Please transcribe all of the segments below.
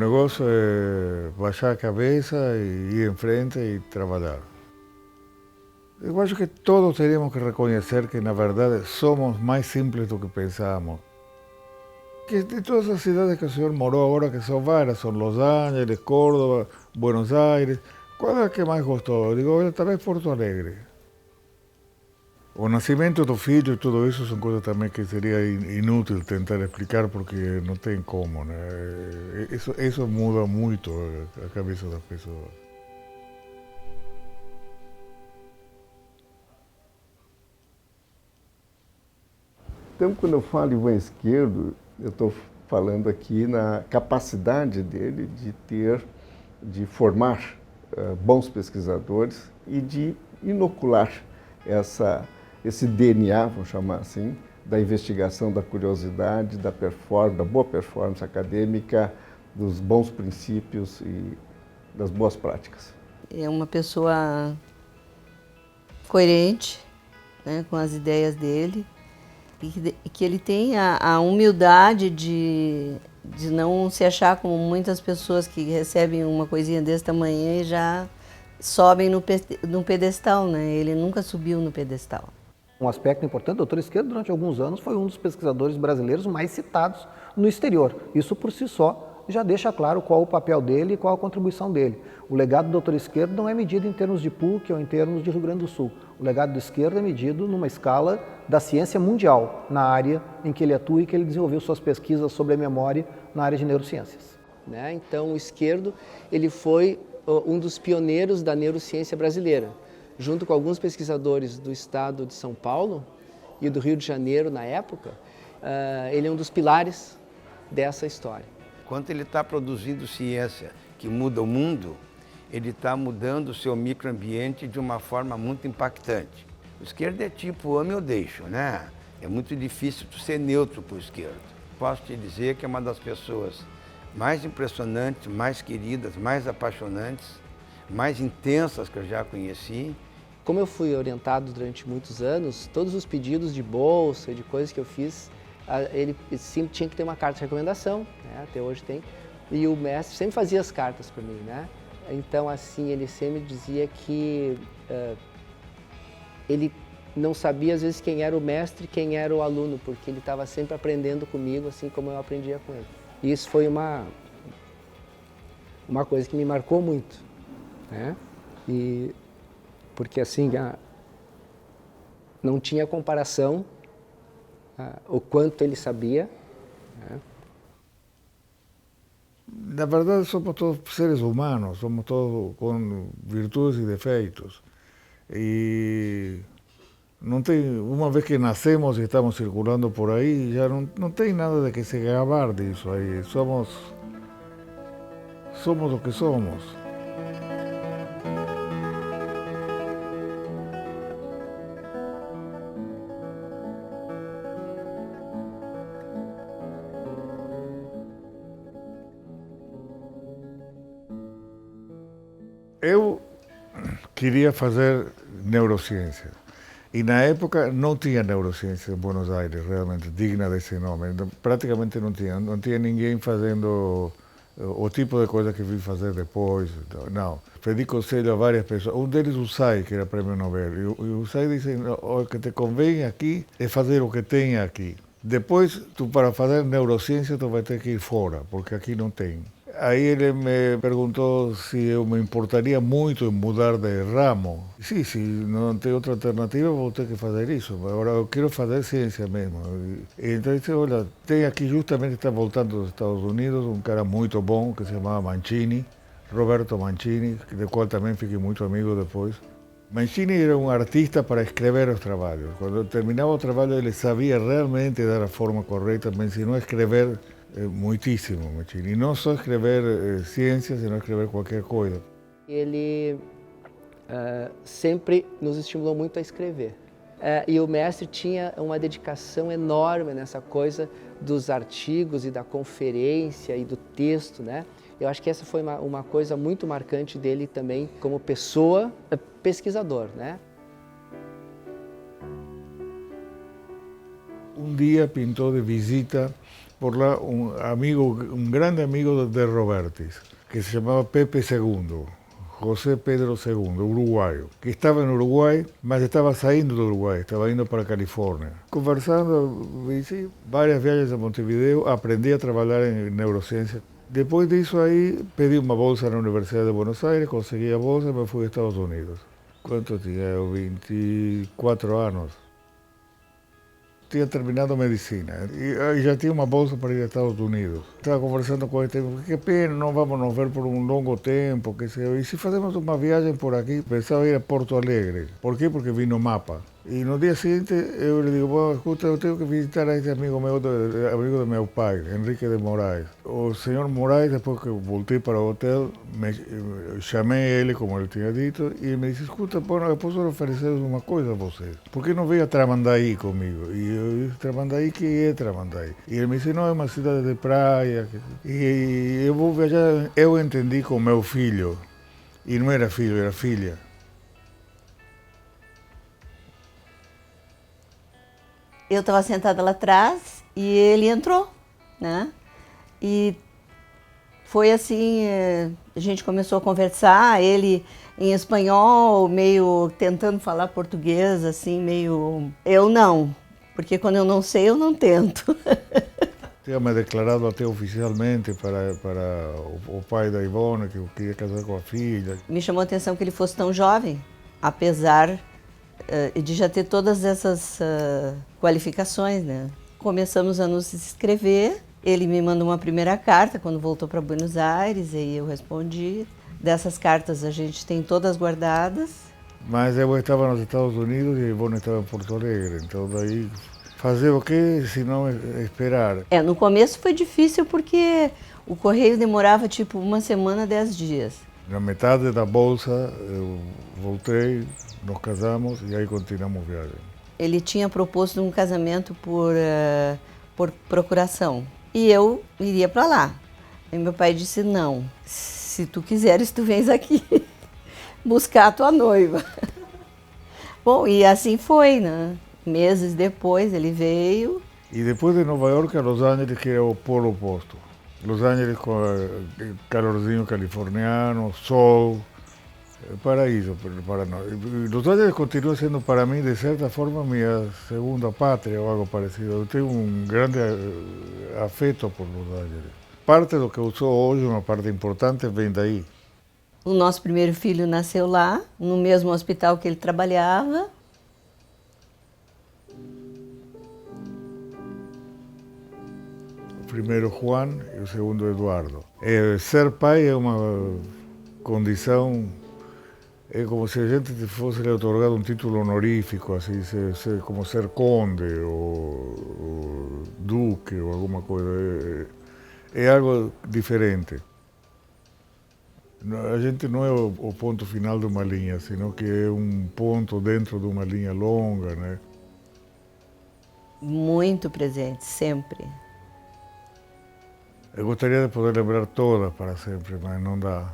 negócio é baixar a cabeça e ir em frente e trabalhar. Eu acho que todos teríamos que reconhecer que, na verdade, somos mais simples do que pensamos. Que de todas as cidades que o senhor morou agora, que são várias, são Los Angeles, Córdoba, Buenos Aires, qual é a que mais gostou? Eu digo, olha, talvez Porto Alegre. O nascimento do filho e tudo isso são coisas também que seria inútil tentar explicar porque não tem como, né? Isso muda muito a cabeça das pessoas. Então, quando eu falo Ivan Esquerdo, eu estou falando aqui na capacidade dele de formar bons pesquisadores e de inocular esse DNA, vamos chamar assim, da investigação, da curiosidade, da performance, da boa performance acadêmica, dos bons princípios e das boas práticas. É uma pessoa coerente, né, com as ideias dele, e que ele tem a humildade de não se achar como muitas pessoas que recebem uma coisinha desse tamanho e já sobem no pedestal, né? Ele nunca subiu no pedestal. Um aspecto importante, o doutor Esquerdo, durante alguns anos, foi um dos pesquisadores brasileiros mais citados no exterior. Isso, por si só, já deixa claro qual o papel dele e qual a contribuição dele. O legado do doutor Esquerdo não é medido em termos de PUC ou em termos de Rio Grande do Sul. O legado do Esquerdo é medido numa escala da ciência mundial, na área em que ele atua e que ele desenvolveu suas pesquisas sobre a memória na área de neurociências. Então, o Esquerdo ele foi um dos pioneiros da neurociência brasileira. Junto com alguns pesquisadores do estado de São Paulo e do Rio de Janeiro na época, ele é um dos pilares dessa história. Quando ele está produzindo ciência que muda o mundo, ele está mudando o seu microambiente de uma forma muito impactante. O esquerdo é tipo ame ou deixo, né? É muito difícil tu ser neutro para o esquerdo. Posso te dizer que é uma das pessoas mais impressionantes, mais queridas, mais apaixonantes, mais intensas que eu já conheci. Como eu fui orientado durante muitos anos, todos os pedidos de bolsa, de coisas que eu fiz, ele sempre tinha que ter uma carta de recomendação, né? Até hoje tem, e o mestre sempre fazia as cartas para mim, né? Então, assim, ele sempre dizia que ele não sabia, às vezes, quem era o mestre e quem era o aluno, porque ele estava sempre aprendendo comigo, assim como eu aprendia com ele. E isso foi uma coisa que me marcou muito, né? E porque, assim, não tinha comparação o quanto ele sabia, né? Na verdade, somos todos seres humanos, somos todos com virtudes e defeitos. E não tem, uma vez que nascemos e estamos circulando por aí, já não tem nada de que se gabar disso aí. Somos o que somos. Eu queria fazer neurociência. E na época não tinha neurociência em Buenos Aires, realmente, digna desse nome. Praticamente não tinha ninguém fazendo o tipo de coisa que vim fazer depois. Não. Pedi conselho a várias pessoas. Um deles, o Say, que era prêmio Nobel. E o Say disse, o que te convém aqui é fazer o que tem aqui. Depois, para fazer neurociência, tu vai ter que ir fora, porque aqui não tem. Aí ele me perguntou se eu me importaria muito em mudar de ramo. Sim, se não tem outra alternativa, vou ter que fazer isso. Agora eu quero fazer ciência mesmo. Então ele disse, olha, tem aqui justamente, está voltando dos Estados Unidos, um cara muito bom que se chamava Mancini, Roberto Mancini, do qual também fiquei muito amigo depois. Mancini era um artista para escrever os trabalhos. Quando terminava o trabalho, ele sabia realmente dar a forma correta, me ensinou a escrever muitíssimo, Mancini. E não só escrever ciência, senão escrever qualquer coisa. Ele sempre nos estimulou muito a escrever. E o mestre tinha uma dedicação enorme nessa coisa dos artigos e da conferência e do texto, né? Eu acho que essa foi uma coisa muito marcante dele também como pessoa, pesquisador, né? Um dia pintou de visita por lá um grande amigo de Robertis, que se chamava Pepe II, José Pedro II, uruguaio, que estava no Uruguai, mas estava saindo do Uruguai, estava indo para a Califórnia. Conversando, fiz várias viagens a Montevideo, aprendi a trabalhar em neurociência. Depois disso aí, pedi uma bolsa na Universidade de Buenos Aires, consegui a bolsa e me fui aos Estados Unidos. Quanto tinha eu? 24 anos. Tinha terminado medicina e já tinha uma bolsa para ir aos Estados Unidos. Estava conversando com ele, que pena, não vamos nos ver por um longo tempo, que sei eu. E se fazemos uma viagem por aqui, pensava ir a Porto Alegre. Por quê? Porque vi no mapa. E no dia seguinte eu lhe digo, bom, escuta, eu tenho que visitar a esse amigo amigo do meu pai, Henrique de Moraes. O senhor Moraes, depois que eu voltei para o hotel, chamei ele, como ele tinha dito, e ele me disse, escuta, bom, eu posso oferecer uma coisa a você. Por que não veio a Tramandaí comigo? E eu disse, Tramandaí, que é Tramandaí? E ele me disse, não, é uma cidade de praia. E eu vou viajar, eu entendi com meu filho, e não era filho, era filha. Eu estava sentada lá atrás e ele entrou, né? E foi assim, a gente começou a conversar, ele em espanhol, meio tentando falar português, assim, meio... Eu não, porque quando eu não sei, eu não tento. Tinha me declarado até oficialmente para o pai da Ivone, que eu queria casar com a filha. Me chamou a atenção que ele fosse tão jovem, apesar de já ter todas essas qualificações, né? Começamos a nos escrever, ele me mandou uma primeira carta quando voltou para Buenos Aires, e eu respondi. Dessas cartas a gente tem todas guardadas. Mas eu estava nos Estados Unidos e a Ivone estava em Porto Alegre, então daí fazer o quê se não esperar? No começo foi difícil porque o correio demorava tipo 1 semana, 10 dias. Na metade da bolsa eu voltei, nos casamos e aí continuamos a viagem. Ele tinha proposto um casamento por procuração e eu iria para lá. E meu pai disse, não, se tu quiseres tu vens aqui buscar a tua noiva. Bom, e assim foi, né? Meses depois ele veio. E depois de Nova York a Los Angeles, que era o polo oposto. Los Angeles com calorzinho californiano, sol, paraíso para nós. Los Angeles continua sendo para mim, de certa forma, minha segunda pátria ou algo parecido. Eu tenho um grande afeto por Los Angeles. Parte do que eu sou hoje, uma parte importante, vem daí. O nosso primeiro filho nasceu lá, no mesmo hospital que ele trabalhava. O primeiro Juan e o segundo Eduardo. Ser pai é uma condição, é como se a gente fosse otorgado um título honorífico, assim, como ser conde ou duque ou alguma coisa. É algo diferente. A gente não é o ponto final de uma linha, senão que é um ponto dentro de uma linha longa, né? Muito presente, sempre. Eu gostaria de poder lembrar todas para sempre, mas não dá.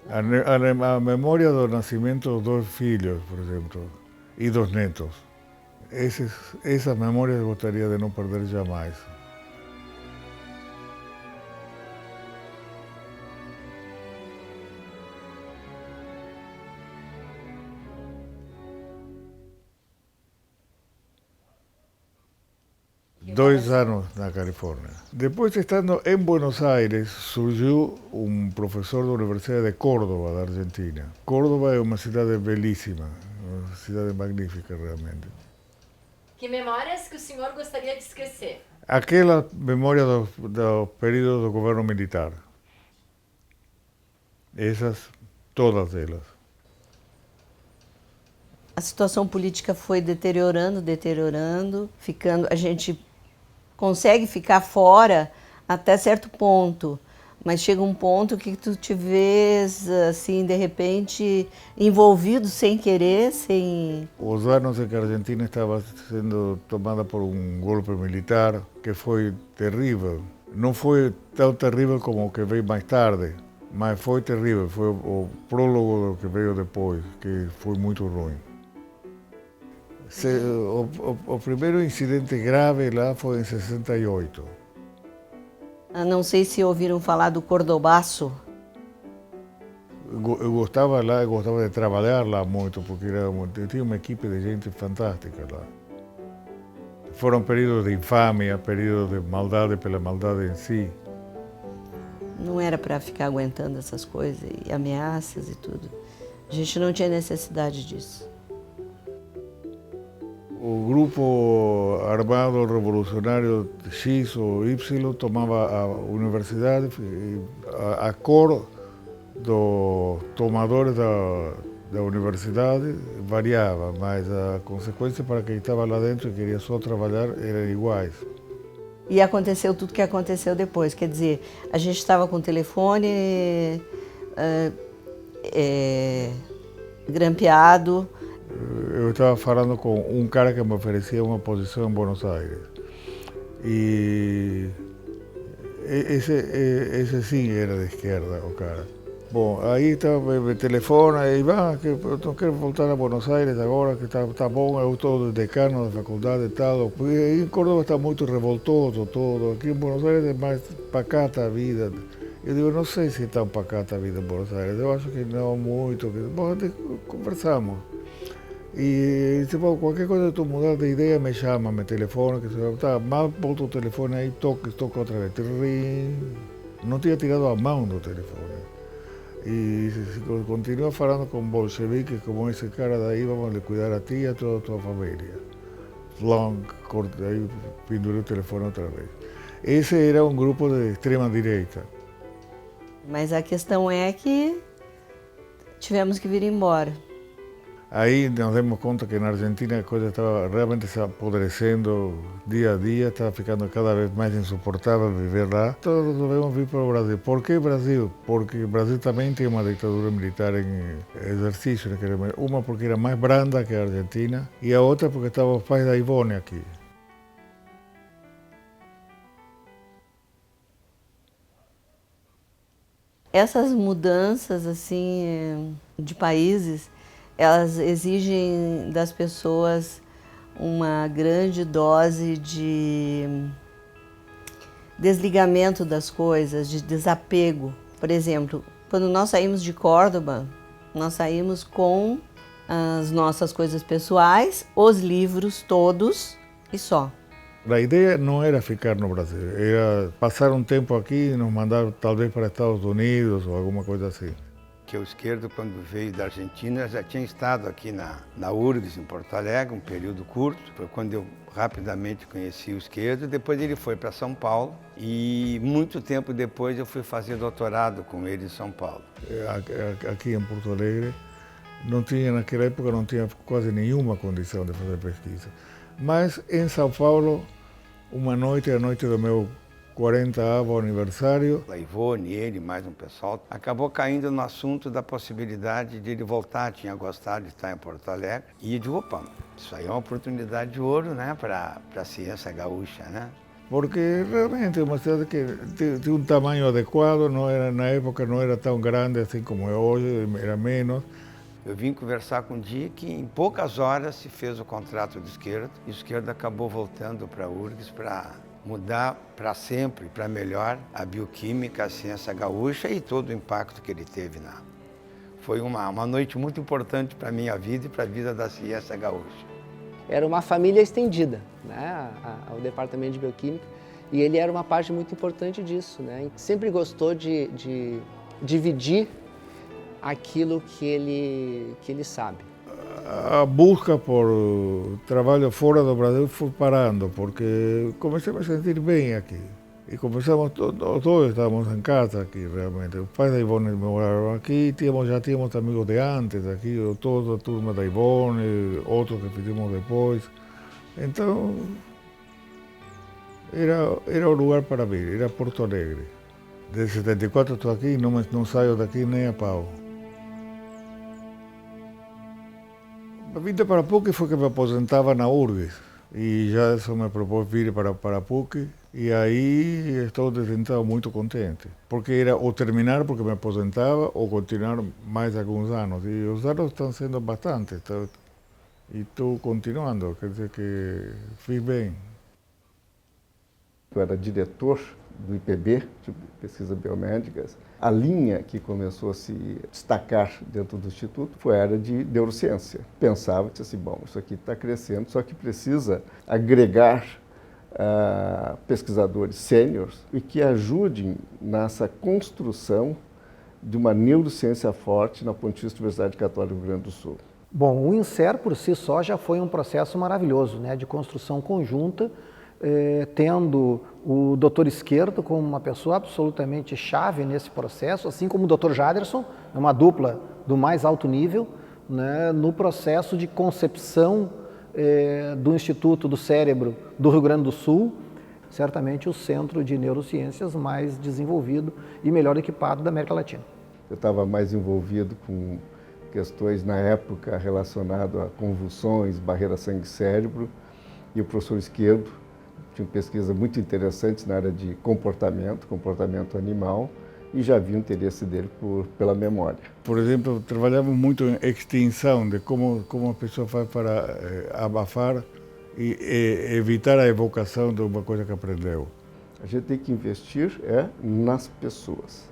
A memória do nascimento dos 2 filhos, por exemplo, e dos netos. Essas memórias eu gostaria de não perder jamais. Dois anos na Califórnia. Depois, estando em Buenos Aires, surgiu um professor da Universidade de Córdoba, da Argentina. Córdoba é uma cidade belíssima, uma cidade magnífica realmente. Que memórias que o senhor gostaria de esquecer? Aquela memória do período do governo militar. Essas, todas elas. A situação política foi deteriorando, ficando, a gente consegue ficar fora até certo ponto, mas chega um ponto que tu te vês, assim, de repente, envolvido sem querer, sem... Os anos em que a Argentina estava sendo tomada por um golpe militar, que foi terrível. Não foi tão terrível como o que veio mais tarde, mas foi terrível, foi o prólogo do que veio depois, que foi muito ruim. O primeiro incidente grave lá foi em 68. Não sei se ouviram falar do Cordobaço. Eu gostava lá, eu gostava de trabalhar lá muito, porque tinha uma equipe de gente fantástica lá. Foram períodos de infâmia, períodos de maldade pela maldade em si. Não era para ficar aguentando essas coisas e ameaças e tudo. A gente não tinha necessidade disso. O grupo armado revolucionário X ou Y tomava a universidade, a cor dos tomadores da universidade variava, mas a consequência para quem estava lá dentro e queria só trabalhar eram iguais. E aconteceu tudo que aconteceu depois, quer dizer, a gente estava com o telefone grampeado. Eu estava falando com um cara que me oferecia uma posição em Buenos Aires. E esse sim era de esquerda, o cara. Bom, aí me telefona e que eu não quero voltar a Buenos Aires agora, que tá bom, eu estou decano da faculdade e tal. Porque aí em Córdoba está muito revoltoso todo, aqui em Buenos Aires é mais pacata a vida. Eu digo, não sei se é tão pacata a vida em Buenos Aires, eu acho que não muito. Bom, conversamos. E disse, bom, qualquer coisa que tu mudar de ideia, me chama, me telefona, que se tá, mal volta o telefone aí, toca outra vez. Rim. Não tinha tirado a mão do telefone. E continua falando com bolcheviques, como esse cara daí, vamos lhe cuidar a ti e a toda a tua família. Long, corte, aí pendurei o telefone outra vez. Esse era um grupo de extrema direita. Mas a questão é que tivemos que vir embora. Aí nos demos conta que na Argentina a coisa estava realmente se apodrecendo dia a dia, estava ficando cada vez mais insuportável viver lá. Todos devemos vir para o Brasil. Por que Brasil? Porque o Brasil também tem uma ditadura militar em exercício. Uma porque era mais branda que a Argentina e a outra porque estavam os pais da Ivone aqui. Essas mudanças assim de países, elas exigem das pessoas uma grande dose de desligamento das coisas, de desapego. Por exemplo, quando nós saímos de Córdoba, nós saímos com as nossas coisas pessoais, os livros todos e só. A ideia não era ficar no Brasil, era passar um tempo aqui e nos mandar talvez para Estados Unidos ou alguma coisa assim. Que o Esquerdo, quando veio da Argentina, já tinha estado aqui na URGS, em Porto Alegre, um período curto. Foi quando eu rapidamente conheci o Esquerdo. Depois ele foi para São Paulo e muito tempo depois eu fui fazer doutorado com ele em São Paulo. Aqui em Porto Alegre, naquela época não tinha quase nenhuma condição de fazer pesquisa. Mas em São Paulo, uma noite, a noite do meu 40º aniversário. A Ivone, ele, mais um pessoal, acabou caindo no assunto da possibilidade de ele voltar, tinha gostado de estar em Porto Alegre. E eu digo, opa, isso aí é uma oportunidade de ouro, né, para a ciência gaúcha, né? Porque realmente é uma cidade que tem um tamanho adequado, na época não era tão grande assim como é hoje, era menos. Eu vim conversar com o Di que em poucas horas se fez o contrato do Esquerdo e o Esquerdo acabou voltando para a URGS para mudar para sempre, para melhor, a bioquímica, a ciência gaúcha e todo o impacto que ele teve. Foi uma noite muito importante para a minha vida e para a vida da ciência gaúcha. Era uma família estendida, né, ao departamento de bioquímica, e ele era uma parte muito importante disso, né? Sempre gostou de dividir aquilo que ele sabe. A busca por trabalho fora do Brasil foi parando, porque comecei a me sentir bem aqui. E começamos, todos estávamos em casa aqui, realmente. Os pais da Ivone moraram aqui, já tínhamos amigos de antes aqui, toda a turma da Ivone, outros que fizemos depois. Então, era o lugar para vir, era Porto Alegre. Desde 74 estou aqui e não saio daqui nem a pau. A vinda para a PUC foi que me aposentava na URGS e já isso me propôs vir para a PUC e aí estou desde então muito contente, porque era ou terminar porque me aposentava ou continuar mais alguns anos e os anos estão sendo bastante. e estou continuando, quer dizer que fiz bem. Eu era diretor do IPB, de Pesquisas Biomédicas. A linha que começou a se destacar dentro do Instituto foi a área de neurociência. Pensava, disse assim, bom, isso aqui está crescendo, só que precisa agregar pesquisadores sêniores e que ajudem nessa construção de uma neurociência forte na Pontifícia Universidade Católica do Rio Grande do Sul. Bom, o INSER por si só já foi um processo maravilhoso, né, de construção conjunta, tendo o doutor Esquerdo como uma pessoa absolutamente chave nesse processo, assim como o doutor Jaderson, é uma dupla do mais alto nível, né, no processo de concepção do Instituto do Cérebro do Rio Grande do Sul, certamente o centro de neurociências mais desenvolvido e melhor equipado da América Latina. Eu estava mais envolvido com questões na época relacionadas a convulsões, barreira sangue-cérebro, e o professor Esquerdo tinha pesquisas muito interessantes na área de comportamento animal, e já vi o interesse dele pela memória. Por exemplo, trabalhamos muito em extinção, de como a pessoa faz para abafar e evitar a evocação de uma coisa que aprendeu. A gente tem que investir nas pessoas.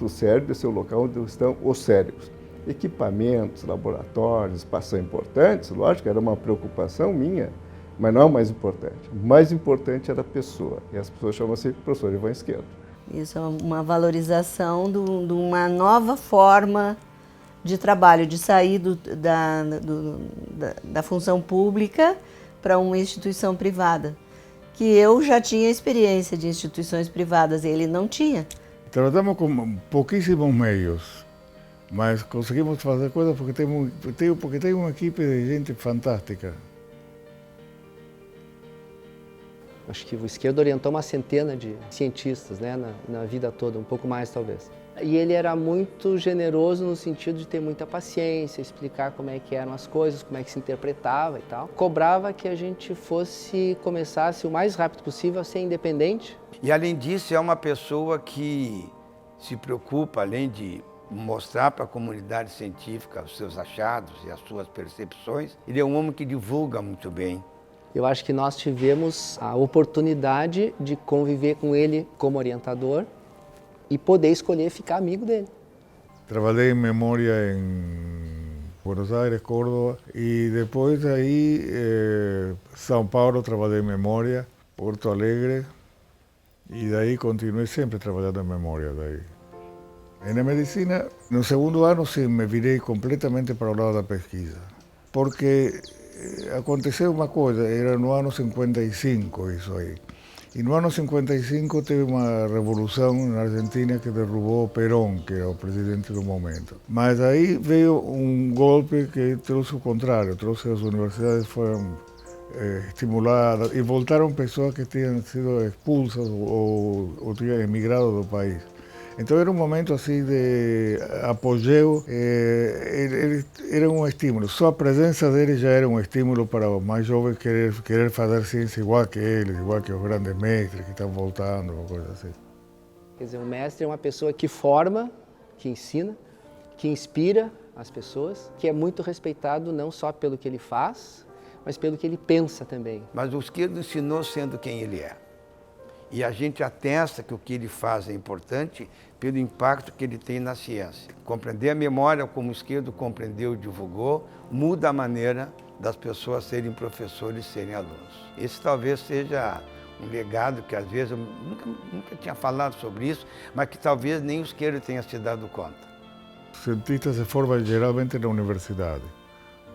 O cérebro é o local onde estão os cérebros. Equipamentos, laboratórios, espaços são importantes, lógico, era uma preocupação minha, mas não é o mais importante. O mais importante era a pessoa, e as pessoas chamam-se professor Ivan Esquerdo. Isso é uma valorização de uma nova forma de trabalho, de sair da função pública para uma instituição privada. Que eu já tinha experiência de instituições privadas, ele não tinha. Trabalhamos com pouquíssimos meios, mas conseguimos fazer coisas porque tem uma equipe de gente fantástica. Acho que o Esquerdo orientou uma centena de cientistas, né, na vida toda, um pouco mais talvez. E ele era muito generoso no sentido de ter muita paciência, explicar como é que eram as coisas, como é que se interpretava e tal. Cobrava que a gente começasse o mais rápido possível a ser independente. E além disso, é uma pessoa que se preocupa, além de mostrar para a comunidade científica os seus achados e as suas percepções, ele é um homem que divulga muito bem. Eu acho que nós tivemos a oportunidade de conviver com ele como orientador e poder escolher ficar amigo dele. Trabalhei em memória em Buenos Aires, Córdoba, e depois aí São Paulo trabalhei em memória, Porto Alegre, e daí continuei sempre trabalhando em memória. Daí. Na medicina, no segundo ano, sim, me virei completamente para o lado da pesquisa, porque aconteceu uma coisa, era no ano 55 isso aí. E no ano 55 teve uma revolução na Argentina que derrubou Perón, que era o presidente do momento. Mas aí veio um golpe que trouxe o contrário, trouxe as universidades foram estimuladas e voltaram pessoas que tinham sido expulsas ou tinham emigrado do país. Então era um momento assim de apogeu, era um estímulo. Só a presença deles já era um estímulo para os mais jovens querer fazer ciência igual que eles, igual que os grandes mestres que estão voltando, ou coisa assim. Quer dizer, um mestre é uma pessoa que forma, que ensina, que inspira as pessoas, que é muito respeitado não só pelo que ele faz, mas pelo que ele pensa também. Mas o Esquerdo ensinou sendo quem ele é. E a gente atesta que o que ele faz é importante pelo impacto que ele tem na ciência. Compreender a memória como o Esquerdo compreendeu e divulgou, muda a maneira das pessoas serem professores e serem alunos. Esse talvez seja um legado que às vezes eu nunca tinha falado sobre isso, mas que talvez nem o Esquerdo tenha se dado conta. Os cientistas se formam geralmente na universidade.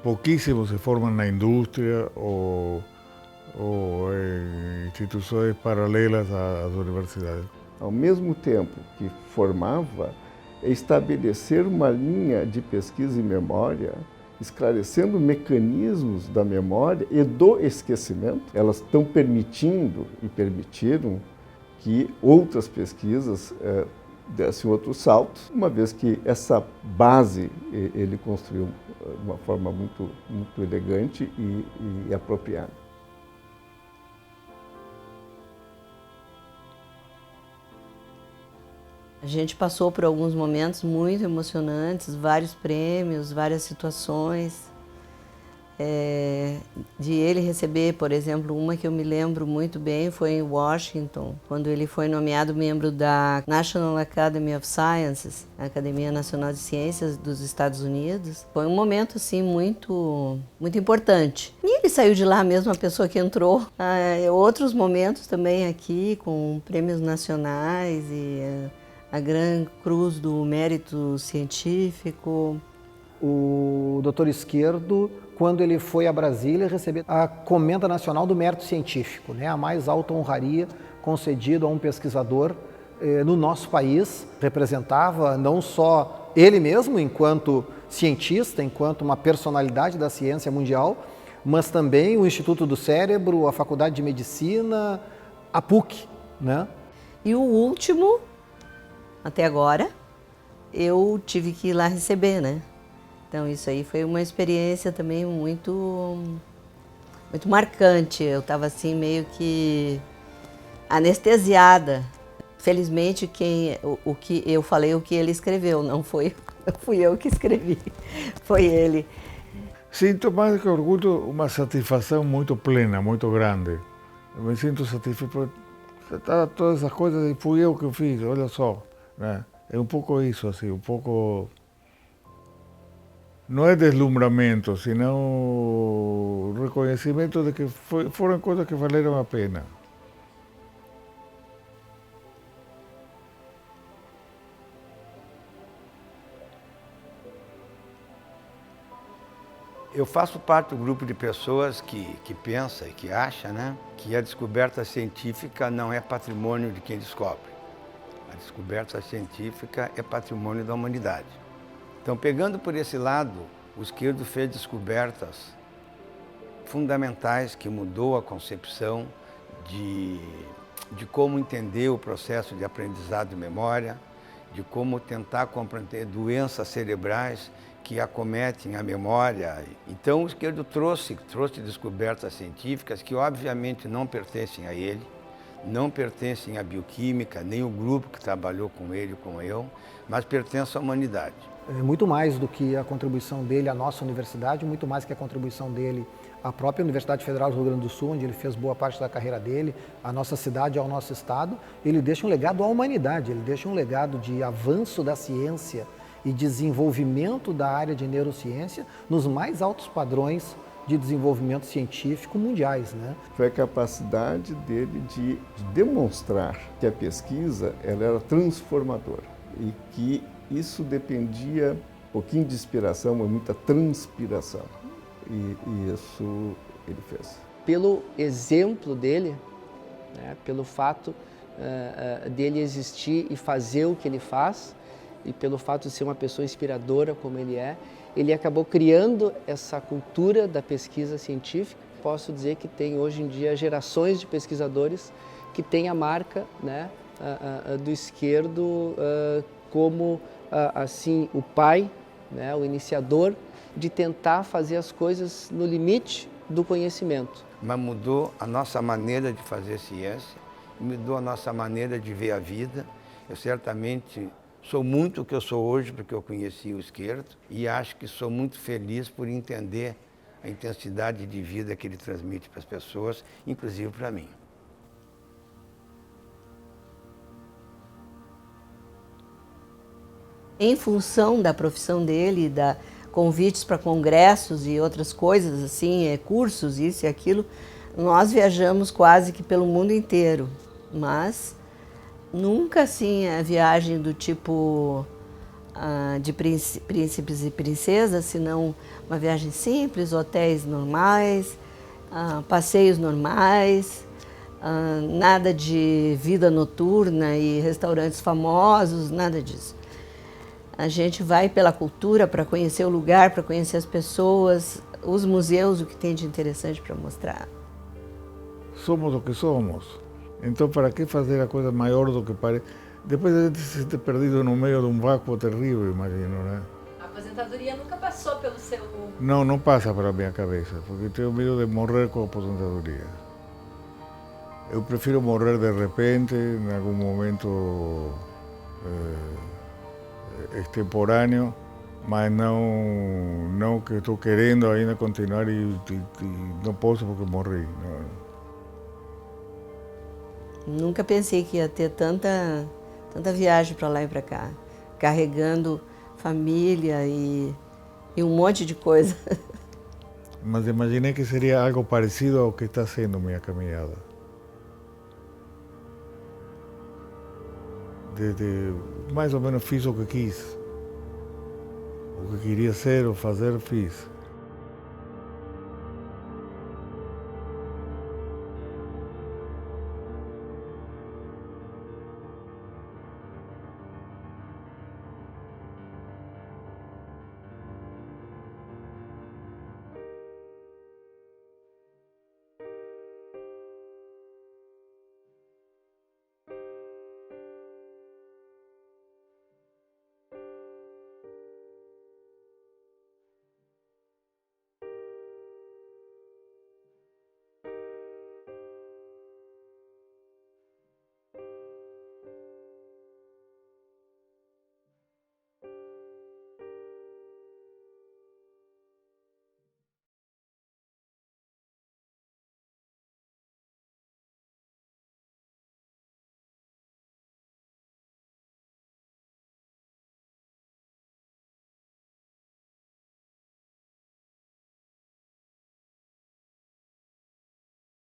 Pouquíssimos se formam na indústria ou em instituições paralelas às universidades. Ao mesmo tempo que formava, estabelecer uma linha de pesquisa e memória, esclarecendo mecanismos da memória e do esquecimento. Elas estão permitindo e permitiram que outras pesquisas dessem outros saltos, uma vez que essa base ele construiu de uma forma muito elegante e apropriada. A gente passou por alguns momentos muito emocionantes, vários prêmios, várias situações. de ele receber, por exemplo, uma que eu me lembro muito bem foi em Washington, quando ele foi nomeado membro da National Academy of Sciences, a Academia Nacional de Ciências dos Estados Unidos. Foi um momento assim muito importante. E ele saiu de lá mesmo a pessoa que entrou. Outros momentos também aqui com prêmios nacionais e a Gran Cruz do Mérito Científico. O doutor Esquerdo, quando ele foi a Brasília, recebeu a Comenda Nacional do Mérito Científico, né, a mais alta honraria concedida a um pesquisador no nosso país. Representava não só ele mesmo, enquanto cientista, enquanto uma personalidade da ciência mundial, mas também o Instituto do Cérebro, a Faculdade de Medicina, a PUC, né? E o último, até agora, eu tive que ir lá receber, né? Então isso aí foi uma experiência também muito marcante. Eu estava assim meio que anestesiada. Felizmente o que eu falei, o que ele escreveu, não fui eu que escrevi, foi ele. Sinto mais que orgulho, uma satisfação muito plena, muito grande. Eu me sinto satisfeito por todas essas coisas e fui eu que fiz, olha só, né? É um pouco isso, assim, um pouco... Não é deslumbramento, senão reconhecimento de que foram coisas que valeram a pena. Eu faço parte do grupo de pessoas que pensa e que acha, né, que a descoberta científica não é patrimônio de quem descobre. A descoberta científica é patrimônio da humanidade. Então, pegando por esse lado, o Esquerdo fez descobertas fundamentais que mudou a concepção de como entender o processo de aprendizado e memória, de como tentar compreender doenças cerebrais que acometem a memória. Então, o Esquerdo trouxe descobertas científicas que, obviamente, não pertencem a ele, não pertencem à bioquímica, nem o grupo que trabalhou com ele, com eu, mas pertencem à humanidade. Muito mais do que a contribuição dele à nossa universidade, muito mais que a contribuição dele à própria Universidade Federal do Rio Grande do Sul, onde ele fez boa parte da carreira dele, à nossa cidade, ao nosso estado. Ele deixa um legado à humanidade, ele deixa um legado de avanço da ciência e desenvolvimento da área de neurociência nos mais altos padrões de desenvolvimento científico mundiais, né? Foi a capacidade dele de demonstrar que a pesquisa ela era transformadora e que isso dependia um pouquinho de inspiração, mas muita transpiração. E isso ele fez. Pelo exemplo dele, né, pelo fato dele existir e fazer o que ele faz, e pelo fato de ser uma pessoa inspiradora como ele acabou criando essa cultura da pesquisa científica. Posso dizer que tem hoje em dia gerações de pesquisadores que têm a marca, né, do Esquerdo como assim o pai, né, o iniciador de tentar fazer as coisas no limite do conhecimento. Mas mudou a nossa maneira de fazer ciência, mudou a nossa maneira de ver a vida. Eu certamente sou muito o que eu sou hoje porque eu conheci o Esquerdo e acho que sou muito feliz por entender a intensidade de vida que ele transmite para as pessoas, inclusive para mim. Em função da profissão dele, da convites para congressos e outras coisas assim, cursos, isso e aquilo, nós viajamos quase que pelo mundo inteiro, mas nunca assim a viagem do tipo de príncipes e princesas, senão uma viagem simples, hotéis normais, passeios normais, nada de vida noturna e restaurantes famosos, nada disso. A gente vai pela cultura para conhecer o lugar, para conhecer as pessoas, os museus, o que tem de interessante para mostrar. Somos o que somos. Então, para que fazer a coisa maior do que parece? Depois a gente se sente perdido no meio de um vácuo terrível, imagino, né? A aposentadoria nunca passou pelo seu... Não, não passa pela minha cabeça, porque tenho medo de morrer com a aposentadoria. Eu prefiro morrer de repente, em algum momento extemporâneo, mas não que estou querendo ainda continuar e não posso porque morri. Nunca pensei que ia ter tanta viagem para lá e para cá, carregando família e um monte de coisa. Mas imaginei que seria algo parecido ao que está sendo minha caminhada. Mais ou menos fiz o que quis. O que queria ser ou fazer, fiz.